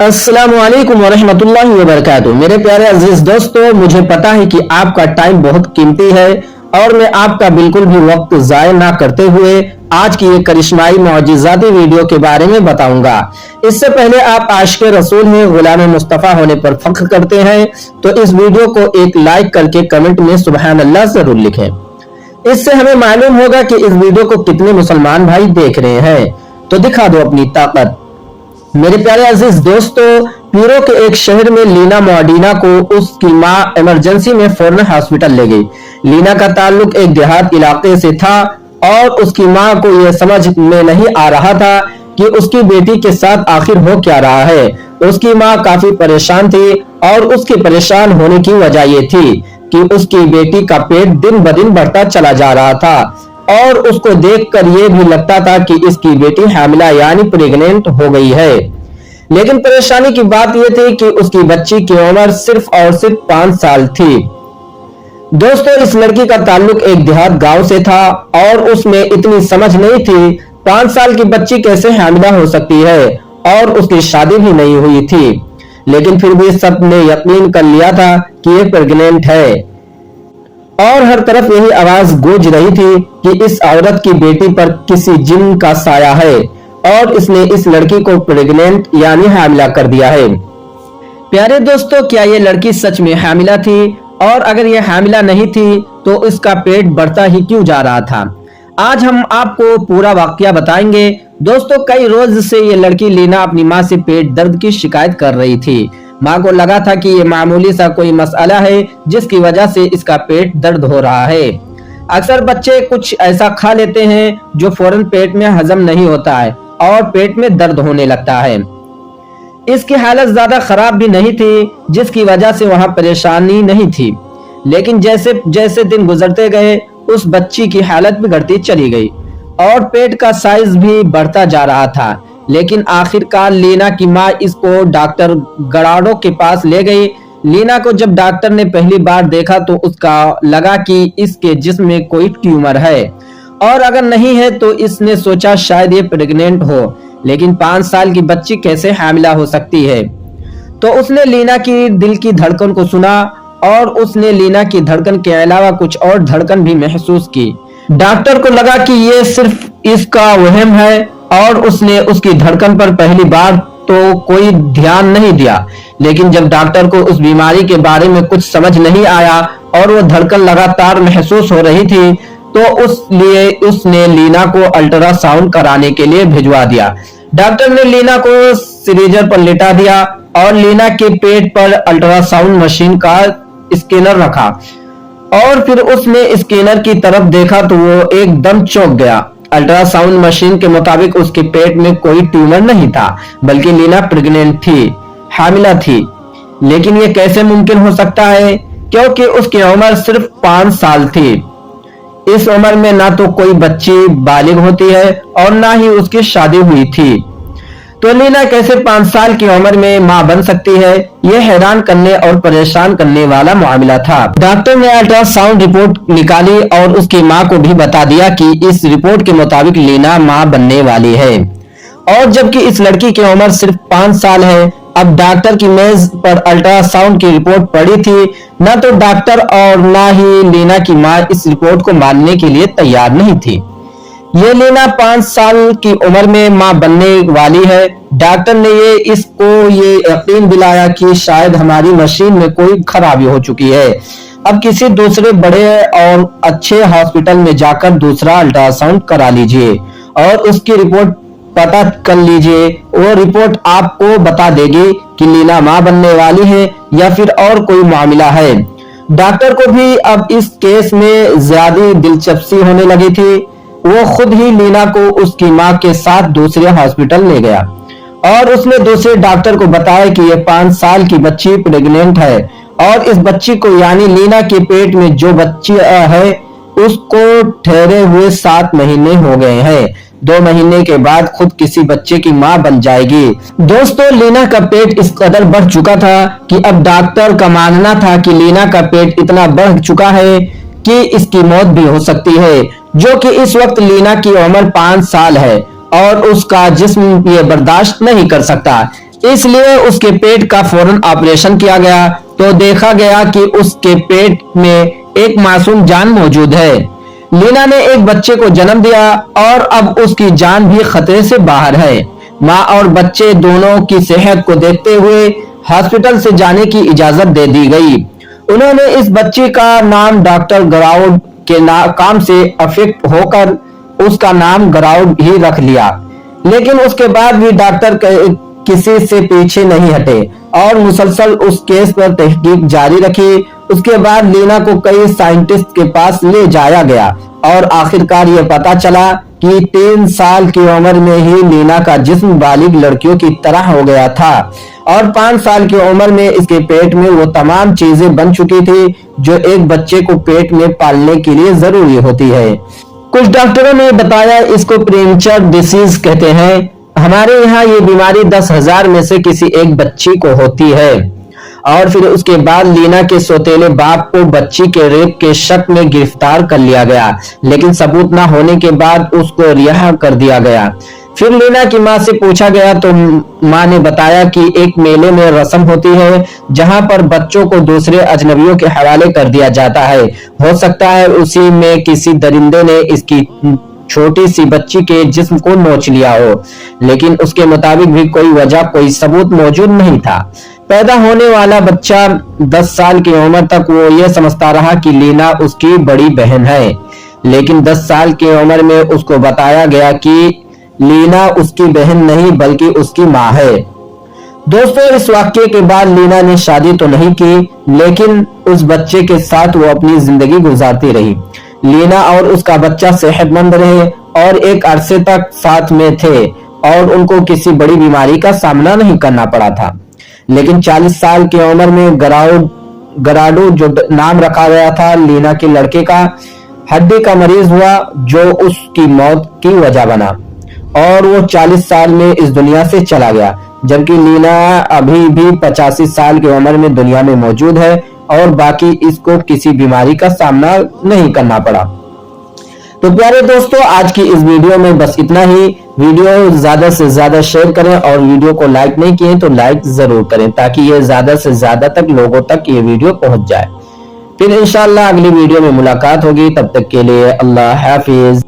अस्सलाम वालेकुम वरहमतुल्लाहि वबरकातुहू। मेरे प्यारे अजीज दोस्तों, मुझे पता है कि आपका टाइम बहुत कीमती है और मैं आपका बिल्कुल भी वक्त जाया ना करते हुए आज की ये करिश्माई मौजिज़ाती वीडियो के बारे में बताऊंगा। इससे पहले आप आशिक़ रसूल हैं, गुलाम मुस्तफ़ा होने पर फख्र करते हैं, तो इस वीडियो को एक लाइक करके कमेंट में सुबहान अल्लाह जरूर लिखें। इससे हमें मालूम होगा कि इस वीडियो को कितने मुसलमान भाई देख रहे हैं। तो दिखा दो अपनी ताकत। मेरे प्यारे अजीज दोस्तों, पीरो के एक शहर में लीना मोडिना को उसकी माँ इमरजेंसी में फौरन हॉस्पिटल ले गई। लीना का ताल्लुक एक देहात इलाके से था और उसकी माँ को यह समझ में नहीं आ रहा था कि उसकी बेटी के साथ आखिर हो क्या रहा है। उसकी माँ काफी परेशान थी और उसके परेशान होने की वजह यह थी कि उसकी बेटी का पेट दिन ब दिन बढ़ता चला जा रहा था और उसको देखकर ये भी लगता था कि इसकी बेटी हामिला यानी प्रेग्नेंट हो गई है। लेकिन परेशानी की बात यह थी कि उसकी बच्ची की उम्र सिर्फ और सिर्फ 5 साल थी। दोस्तों, इस लड़की का ताल्लुक एक देहात गांव से था और उसमें इतनी समझ नहीं थी 5 साल की बच्ची कैसे हामिला हो सकती है और उसकी शादी भी नहीं हुई थी। लेकिन फिर भी सब ने यकीन कर लिया था कि ये प्रेग्नेंट है और हर तरफ यही आवाज गूंज रही थी कि इस औरत की बेटी पर किसी जिन का साया है और इसने इस लड़की को प्रेग्नेंट यानी हामिला कर दिया है। प्यारे दोस्तों, क्या ये लड़की सच में हामिला थी? और अगर ये हामिला नहीं थी तो इसका पेट बढ़ता ही क्यों जा रहा था? आज हम आपको पूरा वाकया बताएंगे। दोस्तों, कई रोज से ये लड़की लीना अपनी माँ से पेट दर्द की शिकायत कर रही थी। माँ को लगा था कि ये मामूली सा कोई मसला है जिसकी वजह से इसका पेट दर्द हो रहा है। अक्सर बच्चे कुछ ऐसा खा लेते हैं जो फौरन पेट में हजम नहीं होता है और पेट में दर्द होने लगता है। इसकी हालत ज्यादा खराब भी नहीं थी जिसकी वजह से वहां परेशानी नहीं थी। लेकिन जैसे जैसे दिन गुजरते गए उस बच्ची की हालत बिगड़ती चली गई और पेट का साइज भी बढ़ता जा रहा था। लेकिन आखिरकार लीना की माँ इसको डॉक्टर गड़ाडो के पास ले गई। लीना को जब डॉक्टर ने पहली बार देखा तो उसका लगा कि इसके जिस्म में कोई ट्यूमर है और अगर नहीं है तो इसने सोचा शायद ये प्रेग्नेंट हो। लेकिन 5 साल की बच्ची कैसे हामिला हो सकती है? तो उसने लीना की दिल की धड़कन को सुना और उसने लीना की धड़कन के अलावा कुछ और धड़कन भी महसूस की। डॉक्टर को लगा कि ये सिर्फ इसका वहम है और उसने उसकी धड़कन पर पहली बार तो कोई ध्यान नहीं दिया। लेकिन जब डॉक्टर को उस बीमारी के बारे में कुछ समझ नहीं आया और वो धड़कन लगातार महसूस हो रही थी तो उसने लीना को अल्ट्रासाउंड कराने के लिए भिजवा दिया। डॉक्टर ने लीना को सीरीजर पर लेटा दिया और लीना के पेट पर अल्ट्रासाउंड मशीन का स्कैनर रखा और फिर उसने स्कैनर की तरफ देखा तो वो एकदम चौंक गया। अल्ट्रासाउंड मशीन के मुताबिक उसके पेट में कोई ट्यूमर नहीं था बल्कि लीना प्रेग्नेंट थी, हामिला थी। लेकिन ये कैसे मुमकिन हो सकता है? क्योंकि उसकी उम्र सिर्फ 5 साल थी। इस उम्र में ना तो कोई बच्ची बालिग होती है और ना ही उसकी शादी हुई थी। तो लीना कैसे 5 साल की उम्र में मां बन सकती है? यह हैरान करने और परेशान करने वाला मामला था। डॉक्टर ने अल्ट्रासाउंड रिपोर्ट निकाली और उसकी मां को भी बता दिया कि इस रिपोर्ट के मुताबिक लीना मां बनने वाली है और जबकि इस लड़की की उम्र सिर्फ 5 साल है। अब डॉक्टर की मेज पर अल्ट्रासाउंड की रिपोर्ट पड़ी थी। न तो डॉक्टर और न ही लीना की मां इस रिपोर्ट को मानने के लिए तैयार नहीं थी। ये लीना 5 साल की उम्र में मां बनने वाली है। डॉक्टर ने इसको यकीन दिलाया कि शायद हमारी मशीन में कोई खराबी हो चुकी है। अब किसी दूसरे बड़े और अच्छे हॉस्पिटल में जाकर दूसरा अल्ट्रासाउंड करा लीजिए और उसकी रिपोर्ट पता कर लीजिए। वो रिपोर्ट आपको बता देगी कि लीना मां बनने वाली है या फिर और कोई मामला है। डॉक्टर को भी अब इस केस में ज्यादा दिलचस्पी होने लगी थी। वो खुद ही लीना को उसकी मां के साथ दूसरे हॉस्पिटल ले गया और उसने दूसरे डॉक्टर को बताया कि ये 5 साल की बच्ची प्रेग्नेंट है और इस बच्ची को यानी लीना के पेट में जो बच्ची है उसको ठहरे हुए 7 महीने हो गए हैं। 2 महीने के बाद खुद किसी बच्चे की मां बन जाएगी। दोस्तों, लीना का पेट इस कदर बढ़ चुका था कि अब डॉक्टर का मानना था कि लीना का पेट इतना बढ़ चुका है कि इसकी मौत भी हो सकती है, जो कि इस वक्त लीना की उम्र 5 साल है और उसका जिस्म ये बर्दाश्त नहीं कर सकता। इसलिए उसके पेट का फौरन ऑपरेशन किया गया तो देखा गया कि उसके पेट में एक मासूम जान मौजूद है। लीना ने एक बच्चे को जन्म दिया और अब उसकी जान भी खतरे से बाहर है। माँ और बच्चे दोनों की सेहत को देखते हुए हॉस्पिटल से जाने की इजाजत दे दी गई। उन्होंने इस बच्चे का नाम डॉक्टर गराउड के काम से अफेक्ट होकर उसका नाम गराउड ही रख लिया। लेकिन उसके बाद भी डॉक्टर किसी से पीछे नहीं हटे और मुसलसल उस केस पर तहकीक जारी रखी। उसके बाद लीना को कई साइंटिस्ट के पास ले जाया गया और आखिरकार ये पता चला कि 3 साल की उम्र में ही लीना का जिस्म बालिग लड़कियों की तरह हो गया था और 5 साल की उम्र में इसके पेट में वो तमाम चीजें बन चुकी थी जो एक बच्चे को पेट में पालने के लिए जरूरी होती है। कुछ डॉक्टरों ने बताया इसको प्रीमेच्योर डिसीज कहते हैं। हमारे यहाँ ये बीमारी 10,000 में से किसी एक बच्ची को होती है। और फिर उसके बाद लीना के सौतेले बाप को बच्ची के रेप के शक में गिरफ्तार कर लिया गया, लेकिन सबूत न होने के बाद उसको रिहा कर दिया गया। फिर लीना की माँ से पूछा गया तो माँ ने बताया कि एक मेले में रस्म होती है जहाँ पर बच्चों को दूसरे अजनबियों के हवाले कर दिया जाता है। हो सकता है उसी में किसी दरिंदे ने इसकी छोटी सी बच्ची के जिस्म को नोच लिया हो, लेकिन उसके मुताबिक भी कोई वजह, कोई सबूत मौजूद नहीं था। पैदा होने वाला बच्चा 10 साल की उम्र तक वो ये समझता रहा कि लीना उसकी बड़ी बहन है, लेकिन 10 साल की उम्र में उसको बताया गया कि लीना उसकी बहन नहीं बल्कि उसकी माँ है। दोस्तों, इस वाक्य के बाद लीना ने शादी तो नहीं की, लेकिन उस बच्चे के साथ वो अपनी जिंदगी गुजारती रही। लीना और उसका बच्चा सेहतमंद रहे और एक अरसे तक साथ में थे और उनको किसी बड़ी बीमारी का सामना नहीं करना पड़ा था। लेकिन 40 साल की उम्र में गराडू जो नाम रखा गया था लीना के लड़के का, हड्डी का मरीज हुआ जो उसकी मौत की वजह बना और वो 40 साल में इस दुनिया से चला गया, जबकि लीना अभी भी 85 साल की उम्र में दुनिया में मौजूद है और बाकी इसको किसी बीमारी का सामना नहीं करना पड़ा। तो प्यारे दोस्तों, आज की इस वीडियो में बस इतना ही। वीडियो ज्यादा से ज्यादा शेयर करें और वीडियो को लाइक नहीं किए तो लाइक जरूर करें ताकि ये ज्यादा से ज्यादा तक लोगों तक ये वीडियो पहुंच जाए। फिर इंशाल्लाह अगली वीडियो में मुलाकात होगी, तब तक के लिए अल्लाह हाफिज।